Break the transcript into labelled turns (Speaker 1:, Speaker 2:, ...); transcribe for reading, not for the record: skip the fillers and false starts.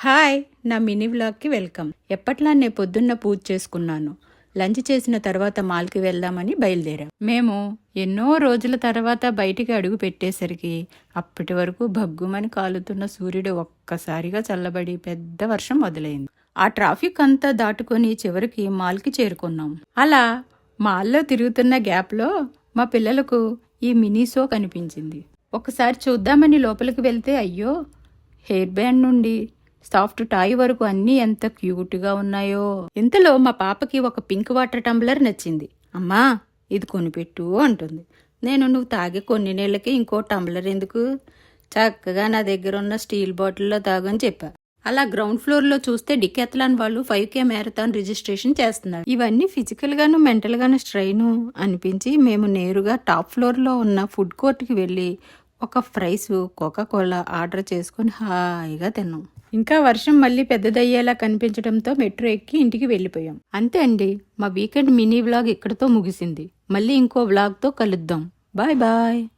Speaker 1: Hi, నా mini వ్లాగ్కి welcome. ఎప్పట్లానే పొద్దున్న పూజ చేసుకున్నాను. లంచ్ చేసిన తర్వాత మాల్కి వెళ్దామని బయలుదేరాం. మేము ఎన్నో రోజుల తర్వాత బయటికి అడుగు పెట్టేసరికి అప్పటి వరకు భగ్గుమని కాలుతున్న సూర్యుడు ఒక్కసారిగా చల్లబడి పెద్ద వర్షం మొదలైంది. ఆ ట్రాఫిక్ అంతా దాటుకొని చివరికి మాల్కి చేరుకున్నాం. అలా మాల్లో తిరుగుతున్న గ్యాప్లో మా పిల్లలకు ఈ మినీ షో కనిపించింది. ఒకసారి చూద్దామని లోపలికి వెళ్తే అయ్యో, హెయిర్ బ్యాండ్ నుండి సాఫ్ట్ టాయ్ వరకు అన్నీ ఎంత క్యూట్గా ఉన్నాయో. ఇంతలో మా పాపకి ఒక పింక్ వాటర్ టంబ్లర్ నచ్చింది. అమ్మా, ఇది కొనిపెట్టు అంటుంది. నేను నువ్వు తాగే కొన్ని నీళ్ళకి ఇంకో టంబ్లర్ ఎందుకు, చక్కగా నా దగ్గర ఉన్న స్టీల్ బాటిల్లో తాగని చెప్పా. అలా గ్రౌండ్ ఫ్లోర్లో చూస్తే డికాథ్లాన్ వాళ్ళు 5K మ్యారథాన్ రిజిస్ట్రేషన్ చేస్తున్నారు. ఇవన్నీ ఫిజికల్గాను మెంటల్గాను స్ట్రెయిన్ అనిపించి మేము నేరుగా టాప్ ఫ్లోర్లో ఉన్న ఫుడ్ కోర్ట్కి వెళ్ళి ఒక ఫ్రైస్, కోకా-కోలా ఆర్డర్ చేసుకుని హాయిగా తిన్నాం. ఇంకా వర్షం మళ్ళీ పెద్దదయ్యేలా కనిపించడంతో మెట్రో ఎక్కి ఇంటికి వెళ్ళిపోయాం. అంతే అండి, మా వీకెండ్ మినీ వ్లాగ్ ఇక్కడితో ముగిసింది. మళ్ళీ ఇంకో వ్లాగ్తో కలుద్దాం. Bye bye.